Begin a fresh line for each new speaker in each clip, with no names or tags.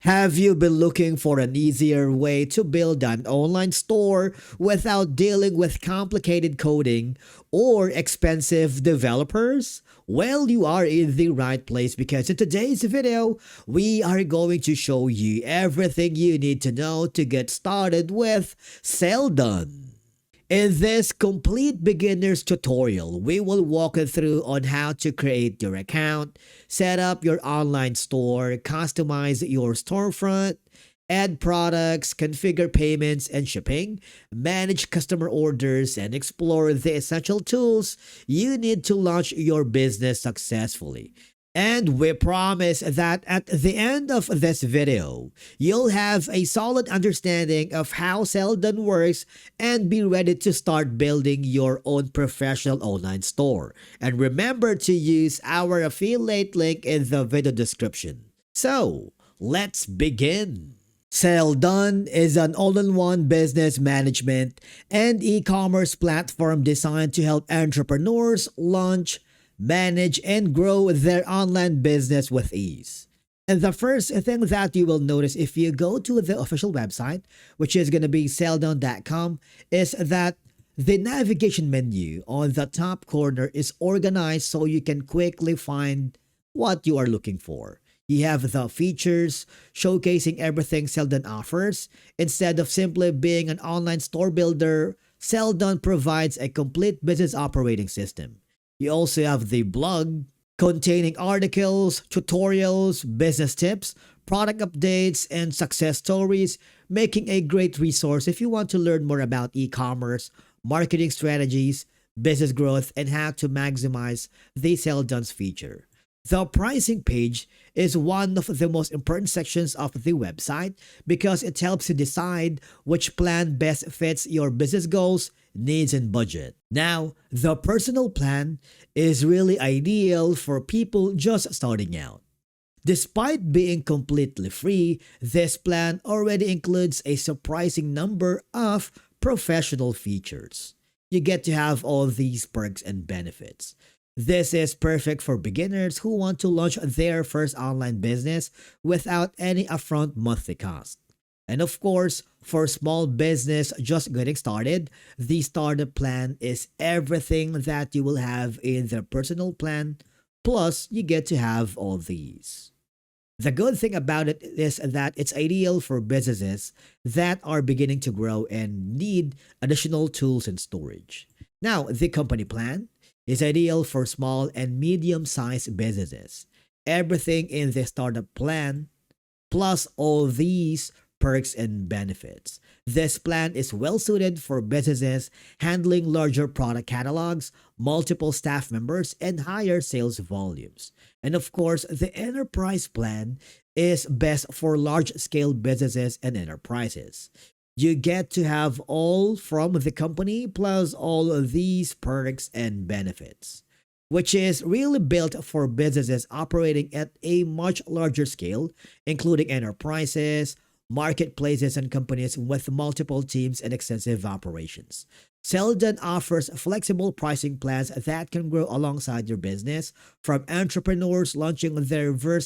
Have you been looking for an easier way to build an online store without dealing with complicated coding or expensive developers? Well, you are in the right place because in today's video, we are going to show you everything you need to know to get started with Selldone. In this complete beginner's tutorial, we will walk you through on how to create your account, set up your online store, customize your storefront, add products, configure payments and shipping, manage customer orders, and explore the essential tools you need to launch your business successfully. And we promise that at the end of this video, you'll have a solid understanding of how Selldone works and be ready to start building your own professional online store. And remember to use our affiliate link in the video description. So, let's begin. Selldone is an all-in-one business management and e-commerce platform designed to help entrepreneurs launch, manage, and grow their online business with ease. And the first thing that you will notice if you go to the official website, which is going to be selldone.com, is that the navigation menu on the top corner is organized so you can quickly find what you are looking for. You have the features showcasing everything Selldone offers. Instead of simply being an online store builder, Selldone provides a complete business operating system. You also have the blog containing articles, tutorials, business tips, product updates, and success stories, making a great resource if you want to learn more about e-commerce, marketing strategies, business growth, and how to maximize the Selldone's feature. The pricing page is one of the most important sections of the website because it helps you decide which plan best fits your business goals, needs, and budget. Now, the personal plan is really ideal for people just starting out. Despite being completely free, this plan already includes a surprising number of professional features. You get to have all these perks and benefits. This is perfect for beginners who want to launch their first online business without any upfront monthly cost. And of course, for small business just getting started, the startup plan is everything that you will have in the personal plan, plus you get to have all these. The good thing about it is that it's ideal for businesses that are beginning to grow and need additional tools and storage. Now, the company plan is ideal for small and medium-sized businesses. Everything in the startup plan, plus all these perks and benefits. This plan is well suited for businesses handling larger product catalogs, multiple staff members, and higher sales volumes. And of course, the enterprise plan is best for large-scale businesses and enterprises. You get to have all from the company plus all of these perks and benefits, which is really built for businesses operating at a much larger scale, including enterprises, marketplaces, and companies with multiple teams and extensive operations. Selldone offers flexible pricing plans that can grow alongside your business, from entrepreneurs launching their very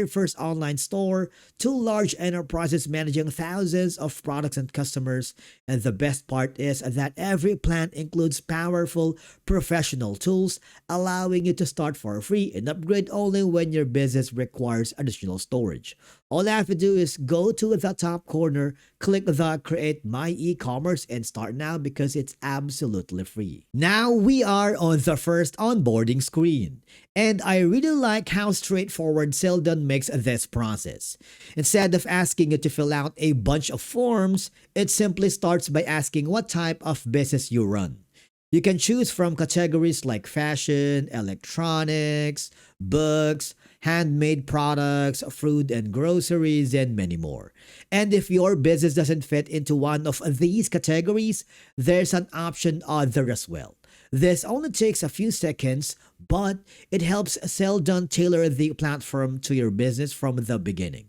first online store to large enterprises managing thousands of products and customers. And the best part is that every plan includes powerful professional tools, allowing you to start for free and upgrade only when your business requires additional storage. All you have to do is go to the top corner, click the Create My E-commerce, and start now because it's absolutely free. Now we are on the first onboarding screen, and I really like how straightforward Selldone makes this process. Instead of asking you to fill out a bunch of forms, it simply starts by asking what type of business you run. You can choose from categories like fashion, electronics, books, handmade products, fruit and groceries, and many more. And if your business doesn't fit into one of these categories, there's an option other as well. This only takes a few seconds, but it helps Selldone tailor the platform to your business from the beginning.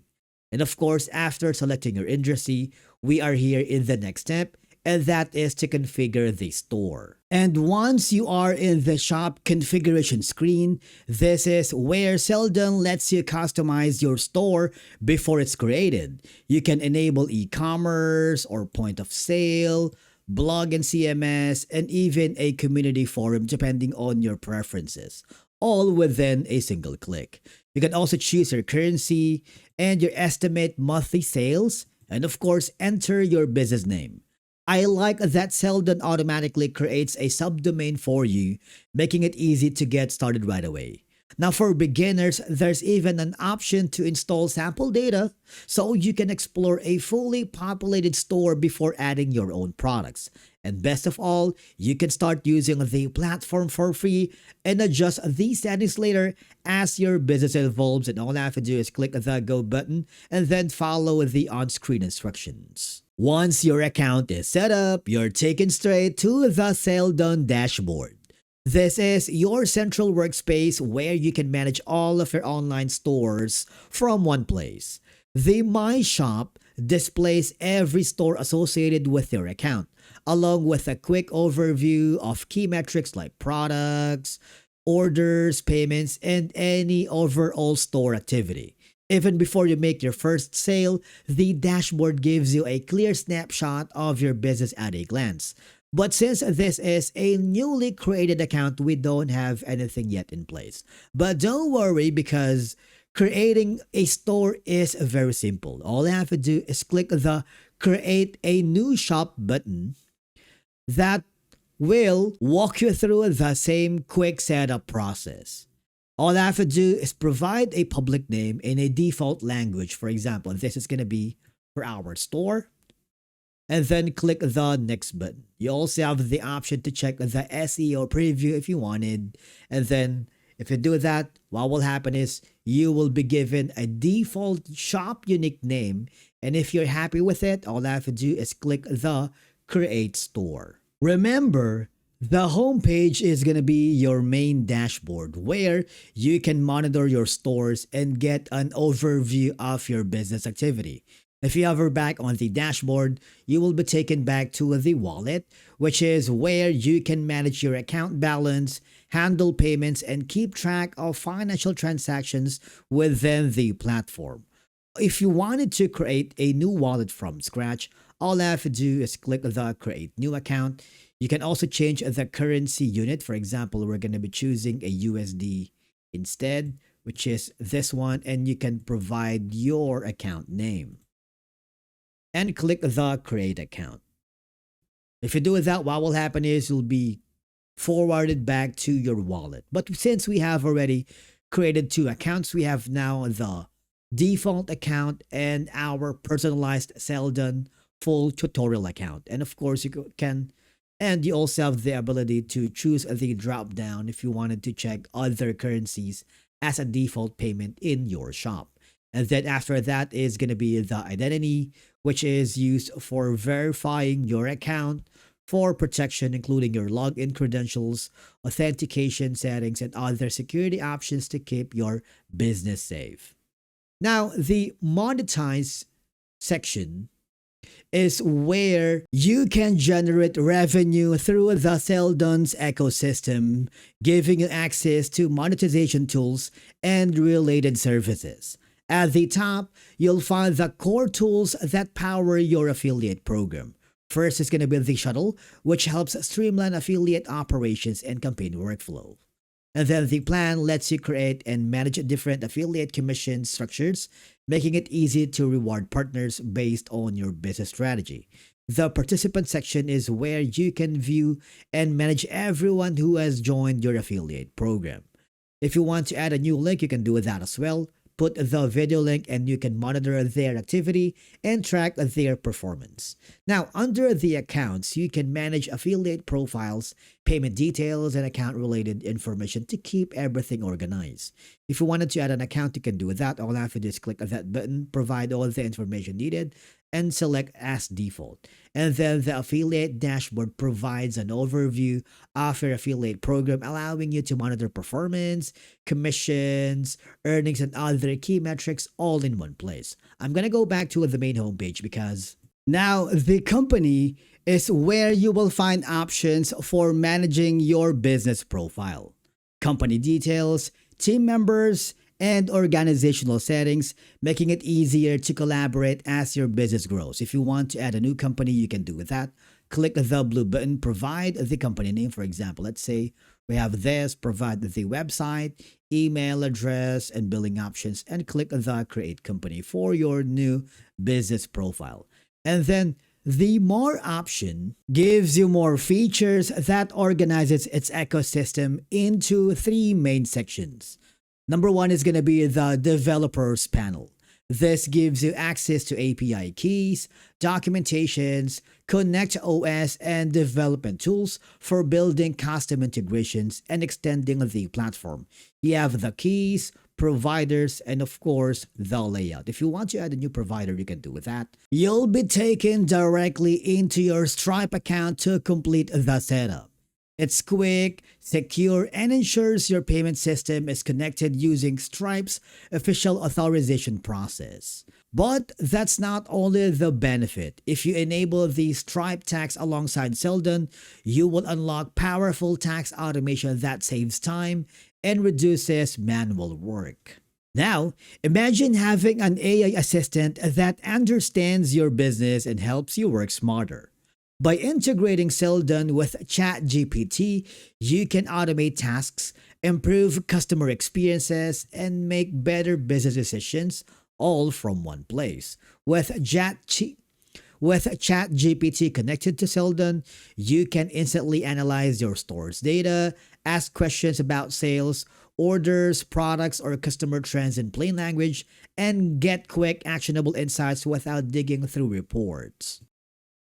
And of course, after selecting your industry, we are here in the next step, and that is to configure the store. And once you are in the shop configuration screen, this is where Selldone lets you customize your store before it's created. You can enable e-commerce or point of sale, blog and CMS, and even a community forum depending on your preferences, all within a single click. You can also choose your currency and your estimate monthly sales, and of course, enter your business name. I like that Selldone automatically creates a subdomain for you, making it easy to get started right away. Now, for beginners, there's even an option to install sample data so you can explore a fully populated store before adding your own products. And best of all, you can start using the platform for free and adjust these settings later as your business evolves, and all I have to do is click the Go button and then follow the on-screen instructions. Once your account is set up, you're taken straight to the Selldone dashboard. This is your central workspace where you can manage all of your online stores from one place. The My Shop displays every store associated with your account, along with a quick overview of key metrics like products, orders, payments, and any overall store activity. Even before you make your first sale, the dashboard gives you a clear snapshot of your business at a glance. But since this is a newly created account, we don't have anything yet in place. But don't worry, because creating a store is very simple. All I have to do is click the Create a New Shop button. That will walk you through the same quick setup process. All I have to do is provide a public name in a default language. For example, this is going to be for our store. And then click the next button. You also have the option to check the SEO preview if you wanted. And then if you do that, what will happen is you will be given a default shop unique name. And if you're happy with it, all I have to do is click the Create Store. Remember, the homepage is going to be your main dashboard where you can monitor your stores and get an overview of your business activity. If you hover back on the dashboard, you will be taken back to the wallet, which is where you can manage your account balance, handle payments, and keep track of financial transactions within the platform. If you wanted to create a new wallet from scratch, all I have to do is click the Create New Account. You can also change the currency unit. For example, we're going to be choosing a USD instead, which is this one, and you can provide your account name. And click the Create Account. If you do that, what will happen is you'll be forwarded back to your wallet. But since we have already created two accounts, we have now the default account and our personalized Selldone full tutorial account. And of course, you also have the ability to choose the drop down if you wanted to check other currencies as a default payment in your shop. And then after that is going to be the identity, which is used for verifying your account for protection, including your login credentials, authentication settings, and other security options to keep your business safe. Now, the monetize section is where you can generate revenue through the Selldone's ecosystem, giving you access to monetization tools and related services. At the top, you'll find the core tools that power your affiliate program. First is going to be the shuttle, which helps streamline affiliate operations and campaign workflow. And then the plan lets you create and manage different affiliate commission structures, making it easy to reward partners based on your business strategy. The participant section is where you can view and manage everyone who has joined your affiliate program. If you want to add a new link, you can do that as well. Put the video link and you can monitor their activity and track their performance. Now, under the accounts, you can manage affiliate profiles, payment details, and account-related information to keep everything organized. If you wanted to add an account, you can do that. All I have to do is click that button, provide all the information needed, and select as default. And then the affiliate dashboard provides an overview of your affiliate program, allowing you to monitor performance, commissions, earnings, and other key metrics all in one place. I'm going to go back to the main homepage because now the company
is where you will find options for managing your business profile, company details, team members, and organizational settings, making it easier to collaborate as your business grows. If you want to add a new company, you can do that. Click the blue button, provide the company name. For example, let's say we have this, provide the website, email address, and billing options, and click the create company for your new business profile. And then the more option gives you more features that organizes its ecosystem into three main sections. Number one is going to be the developers panel. This gives you access to API keys, documentations, Connect OS, and development tools for building custom integrations and extending the platform. You have the keys, providers, and of course, the layout. If you want to add a new provider, you can do that. You'll be taken directly into your Stripe account to complete the setup. It's quick, secure, and ensures your payment system is connected using Stripe's official authorization process. But that's not only the benefit. If you enable the Stripe tax alongside Selldone, you will unlock powerful tax automation that saves time and reduces manual work. Now, imagine having an AI assistant that understands your business and helps you work smarter. By integrating Selldone with ChatGPT, you can automate tasks, improve customer experiences, and make better business decisions all from one place. With ChatGPT connected to Selldone, you can instantly analyze your store's data, ask questions about sales, orders, products, or customer trends in plain language, and get quick, actionable insights without digging through reports.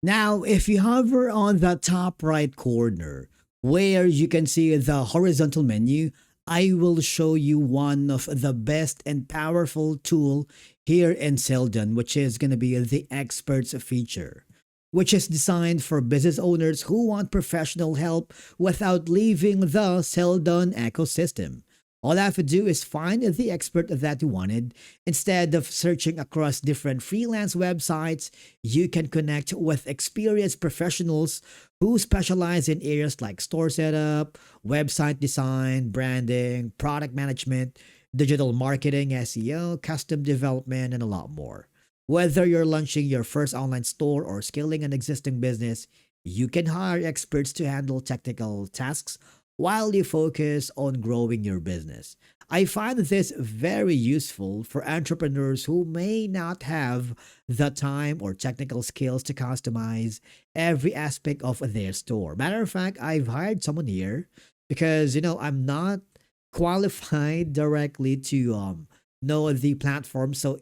Now, if you hover on the top right corner where you can see the horizontal menu, I will show you one of the best and powerful tool here in Selldone, which is going to be the experts feature, which is designed for business owners who want professional help without leaving the Selldone ecosystem. All I have to do is find the expert that you wanted. Instead of searching across different freelance websites, you can connect with experienced professionals who specialize in areas like store setup, website design, branding, product management, digital marketing, SEO, custom development, and a lot more. Whether you're launching your first online store or scaling an existing business, you can hire experts to handle technical tasks while you focus on growing your business. I find this very useful for entrepreneurs who may not have the time or technical skills to customize every aspect of their store. Matter of fact, I've hired someone here because I'm not qualified directly to know the platform, so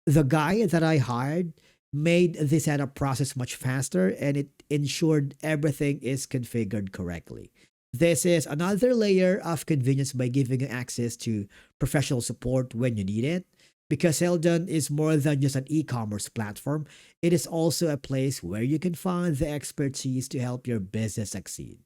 the guy that I hired made the setup process much faster and it ensured everything is configured correctly. This is another layer of convenience by giving you access to professional support when you need it. Because Selldone is more than just an e-commerce platform, it is also a place where you can find the expertise to help your business succeed.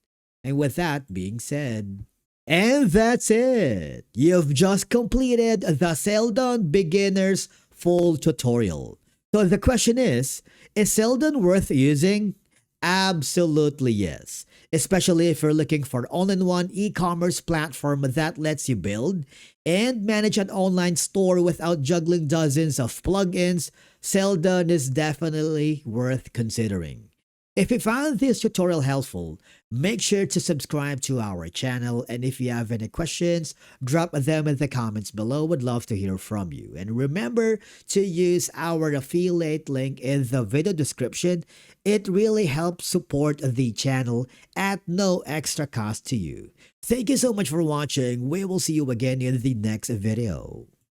And with that being said, and that's it. You've just completed the Selldone Beginner's full tutorial. So the question is Selldone worth using? Absolutely yes. Especially if you're looking for all-in-one e-commerce platform that lets you build and manage an online store without juggling dozens of plugins, Selldone is definitely worth considering. If you found this tutorial helpful, make sure to subscribe to our channel, and if you have any questions, drop them in the comments below. Would love to hear from you. And remember to use our affiliate link in the video description. It really helps support the channel at no extra cost to you. Thank you so much for watching. We will see you again in the next video.